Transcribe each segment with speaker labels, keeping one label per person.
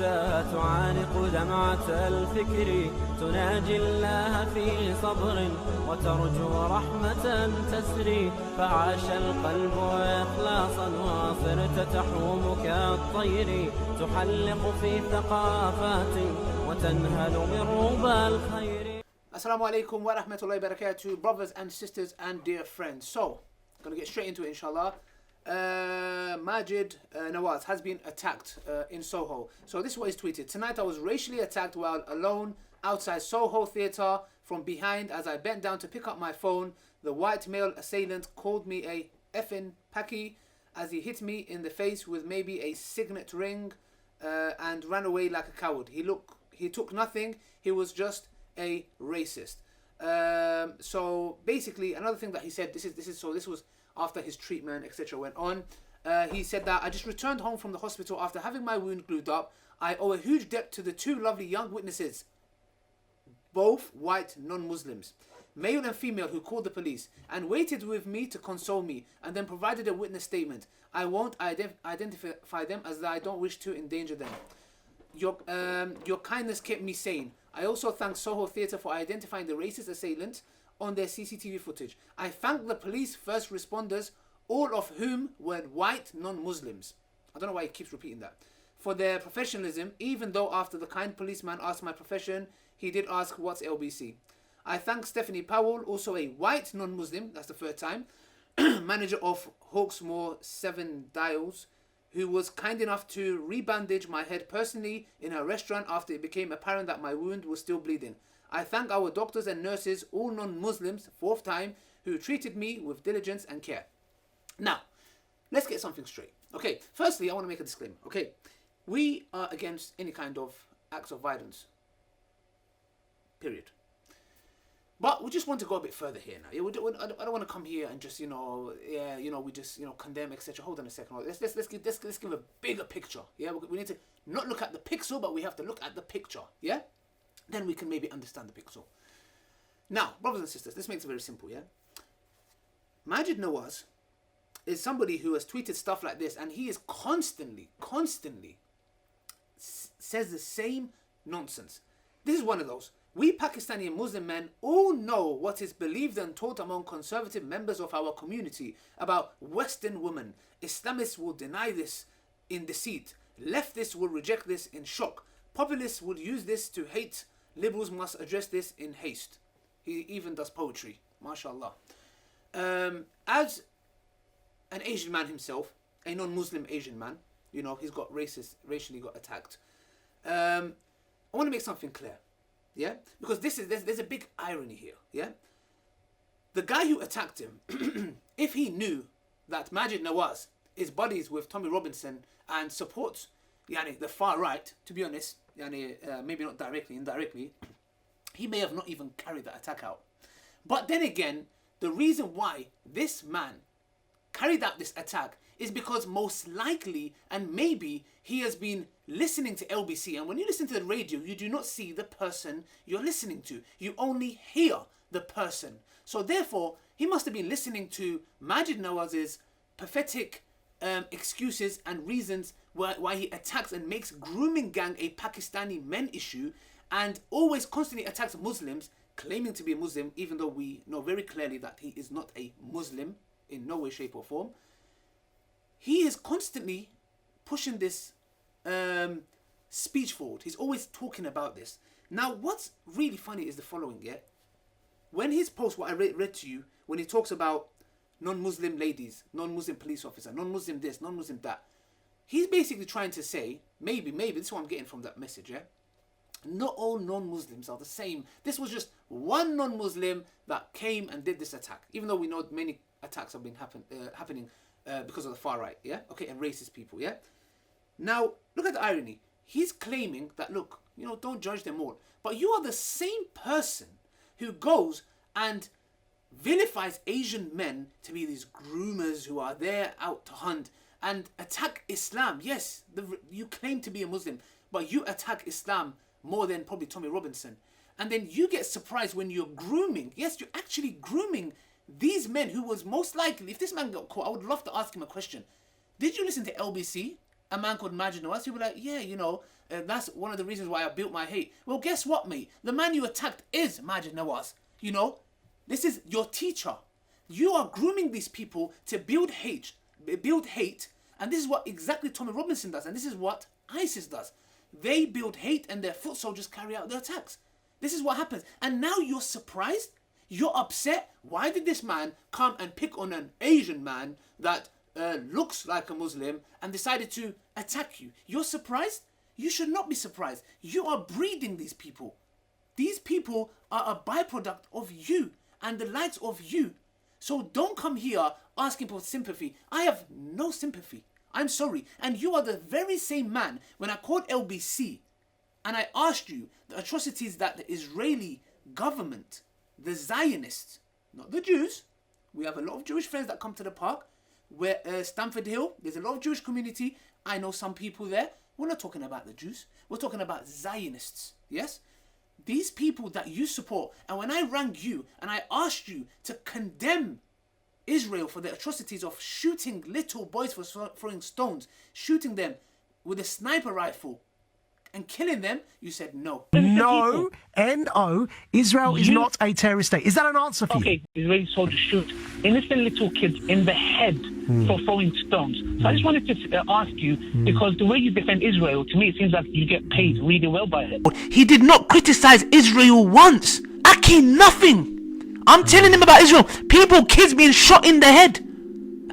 Speaker 1: المأساة تعانق دمعة الفكر تناجي الله في صبر وترجو رحمة تسري فعاش القلب إخلاصا وصرت تحوم كالطير تحلق في ثقافات وتنهل من ربى الخير.
Speaker 2: Assalamu alaikum wa rahmatullahi wa barakatuh, brothers and sisters and dear friends. So, I'm going to get straight into it, inshallah. Majid Nawaz has been attacked in Soho. So this is what he's tweeted. Tonight I was racially attacked while alone outside Soho Theatre from behind. As I bent down to pick up my phone, the white male assailant called me a effing packy as he hit me in the face with maybe a signet ring and ran away like a coward. He took nothing. He was just a racist. So basically, another thing that he said, this was after his treatment, etc. went on. He said that I just returned home from the hospital after having my wound glued up. I owe a huge debt to the two lovely young witnesses, both white non-Muslims, male and female, who called the police and waited with me to console me and then provided a witness statement. I won't identify them as I don't wish to endanger them. Your kindness kept me sane. I also thank Soho Theatre for identifying the racist assailant on their CCTV footage. I thank the police first responders, all of whom were white non-Muslims. I don't know why he keeps repeating that. For their professionalism, even though after the kind policeman asked my profession, he did ask what's LBC. I thank Stephanie Powell, also a white non-Muslim, that's the third time, manager of Hawksmoor 7 Dials, who was kind enough to rebandage my head personally in her restaurant after it became apparent that my wound was still bleeding. I thank our doctors and nurses, all non-Muslims, fourth time, who treated me with diligence and care. Now, let's get something straight. Okay, firstly, I want to make a disclaimer. Okay, we are against any kind of acts of violence. Period. But we just want to go a bit further here now. I don't want to come here and just, we just, condemn, etc. Hold on a second. Let's give a bigger picture. Yeah, we need to not look at the pixel, but we have to look at the picture. Yeah, then we can maybe understand the pixel. Now, brothers and sisters, this makes it very simple. Yeah, Majid Nawaz is somebody who has tweeted stuff like this, and he is constantly says the same nonsense. This is one of those. We Pakistani and Muslim men all know what is believed and taught among conservative members of our community about Western women. Islamists will deny this in deceit. Leftists will reject this in shock. Populists will use this to hate. Liberals must address this in haste. He even does poetry. MashaAllah. As an Asian man himself, a non-Muslim Asian man, he's got racially got attacked. I want to make something clear. Yeah, because there's a big irony here. Yeah, the guy who attacked him, if he knew that Majid Nawaz is buddies with Tommy Robinson and supports the far right, to be honest, maybe not directly, indirectly, he may have not even carried that attack out. But then again, the reason why this man carried out this attack is because most likely and maybe he has been listening to LBC, and when you listen to the radio, you do not see the person you're listening to. You only hear the person. So therefore, he must have been listening to Majid Nawaz's pathetic excuses and reasons why he attacks and makes grooming gang a Pakistani men issue, and always constantly attacks Muslims, claiming to be a Muslim, even though we know very clearly that he is not a Muslim in no way, shape or form. He is constantly pushing this speech forward. He's always talking about this. Now, what's really funny is the following, yeah? When his post, what I read to you, when he talks about non-Muslim ladies, non-Muslim police officer, non-Muslim this, non-Muslim that, he's basically trying to say, maybe, this is what I'm getting from that message, yeah? Not all non-Muslims are the same. This was just one non-Muslim that came and did this attack, even though we know many attacks have been happening because of the far right, yeah? Okay, and racist people, yeah? Now, look at the irony. He's claiming that, look, don't judge them all. But you are the same person who goes and vilifies Asian men to be these groomers who are there out to hunt and attack Islam. Yes, you claim to be a Muslim, but you attack Islam more than probably Tommy Robinson. And then you get surprised when you're grooming. Yes, you're actually grooming these men who was most likely, if this man got caught, I would love to ask him a question. Did you listen to LBC a man called Majid Nawaz, people are like, yeah, you know, that's one of the reasons why I built my hate. Well, guess what, mate? The man you attacked is Majid Nawaz. You know, this is your teacher. You are grooming these people to build hate, and this is what exactly Tommy Robinson does, and this is what ISIS does. They build hate, and their foot soldiers carry out the attacks. This is what happens. And now you're surprised? You're upset? Why did this man come and pick on an Asian man that looks like a Muslim and decided to attack you? You're surprised? You should not be surprised. You are breeding these people. These people are a byproduct of you and the likes of you. So don't come here asking for sympathy. I have no sympathy. I'm sorry. And you are the very same man when I called LBC and I asked you the atrocities that the Israeli government, the Zionists, not the Jews. We have a lot of Jewish friends that come to the park. Where Stamford Hill, there's a lot of Jewish community. I know some people there. We're not talking about the Jews. We're talking about Zionists. Yes? These people that you support. And when I rang you and I asked you to condemn Israel for the atrocities of shooting little boys for throwing stones, shooting them with a sniper rifle and killing them, you said no.
Speaker 3: No, N-O, Israel is not a terrorist state. Is that an answer for you?
Speaker 4: Okay, Israeli soldiers shoot innocent little kids in the head for throwing stones. So I just wanted to ask you, because the way you defend Israel, to me it seems like you get paid really well by it.
Speaker 2: He did not criticize Israel once. Aki, nothing. I'm telling him about Israel. People, kids being shot in the head.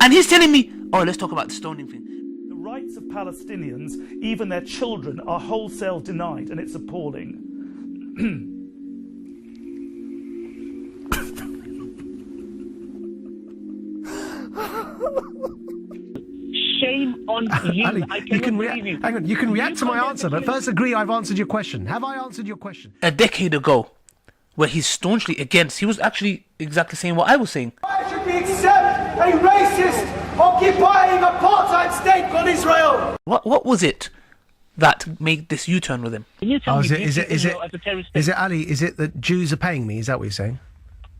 Speaker 2: And he's telling me, oh, let's talk about the stoning thing.
Speaker 5: The rights of Palestinians, even their children, are wholesale denied, and it's appalling.
Speaker 4: Shame on you.
Speaker 3: Ali,
Speaker 4: I
Speaker 3: you can
Speaker 4: believe you.
Speaker 3: hang on, you can react to my answer, but first agree I've answered your question. Have I answered your question?
Speaker 2: A decade ago, where he's staunchly against, he was actually exactly saying what I was saying.
Speaker 6: Why should we accept a racist occupying apartheid state called Israel?
Speaker 2: What was it that made this U-turn with him?
Speaker 4: Can you tell
Speaker 3: Oh,
Speaker 4: me
Speaker 3: is
Speaker 4: Israel as a terrorist state?
Speaker 3: it Ali? Is it that Jews are paying me? Is that what you're saying?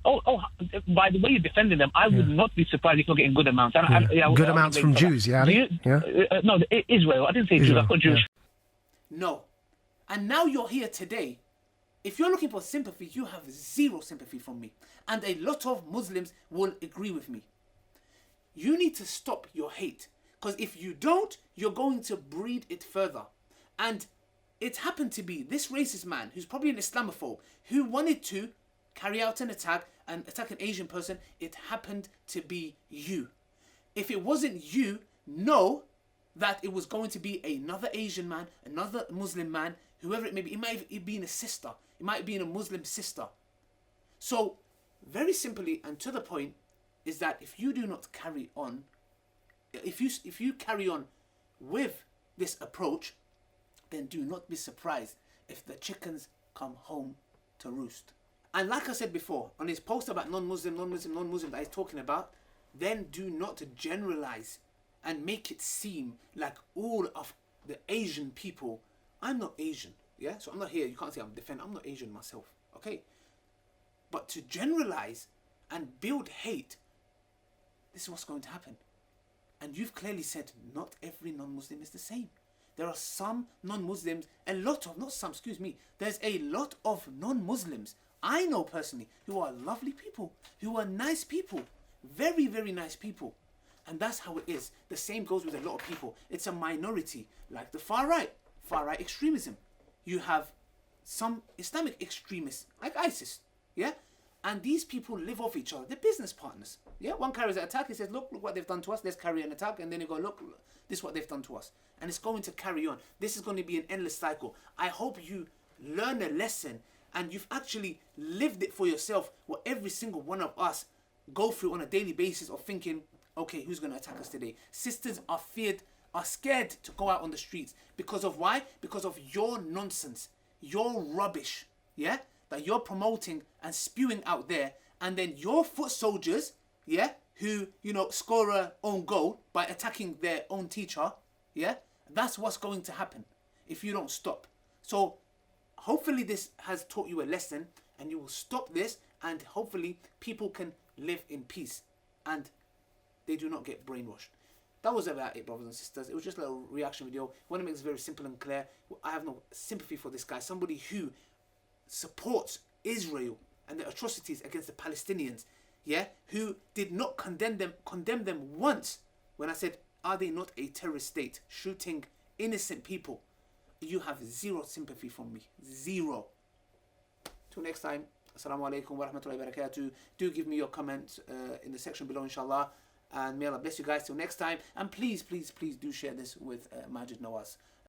Speaker 4: Oh, by the way you're defending them, I would not be surprised if you're getting good amounts.
Speaker 3: Good amounts from Jews, yeah, Ali?
Speaker 4: No, Israel. I didn't say Jews, I thought Jewish.
Speaker 2: No. And now you're here today. If you're looking for sympathy, you have zero sympathy from me. And a lot of Muslims will agree with me. You need to stop your hate. Because if you don't, you're going to breed it further. And it happened to be this racist man, who's probably an Islamophobe, who wanted to carry out an attack and attack an Asian person. It happened to be you. If it wasn't you, know that it was going to be another Asian man, another Muslim man, whoever it may be. It might have been a sister. It might be a Muslim sister. So, very simply and to the point, is that if you do not carry on, if you carry on with this approach, then do not be surprised if the chickens come home to roost. And like I said before, on his post about non-Muslim that he's talking about, then do not generalize and make it seem like all of the Asian people. I'm not Asian, yeah? So I'm not here. You can't say I'm defending. I'm not Asian myself, okay? But to generalize and build hate, this is what's going to happen. And you've clearly said not every non-Muslim is the same. There are some non-Muslims, there's a lot of non-Muslims I know personally who are lovely people, who are nice people, very, very nice people. And that's how it is. The same goes with a lot of people. It's a minority, like the far right extremism. You have some Islamic extremists, like ISIS, yeah? And these people live off each other. They're business partners, yeah? One carries an attack, he says, look what they've done to us, let's carry an attack. And then you go, look, this is what they've done to us. And it's going to carry on. This is going to be an endless cycle. I hope you learn a lesson and you've actually lived it for yourself, what every single one of us go through on a daily basis of thinking, okay, who's going to attack us today? Sisters are scared to go out on the streets. Because of why? Because of your nonsense, your rubbish, yeah? That you're promoting and spewing out there. And then your foot soldiers, yeah, who, score a own goal by attacking their own teacher, yeah? That's what's going to happen if you don't stop. So hopefully this has taught you a lesson and you will stop this, and hopefully people can live in peace and they do not get brainwashed. That was about it, brothers and sisters. It was just a little reaction video. I want to make this very simple and clear. I have no sympathy for this guy. Somebody who supports Israel and the atrocities against the Palestinians, yeah, who did not condemn them once when I said, are they not a terrorist state shooting innocent people? You have zero sympathy from me. Zero. Till next time. Assalamu alaikum wa rahmatullahi wa barakatuh. Do give me your comments in the section below, inshallah. And may Allah bless you guys till next time. And please, please, please do share this with Majid Nawaz.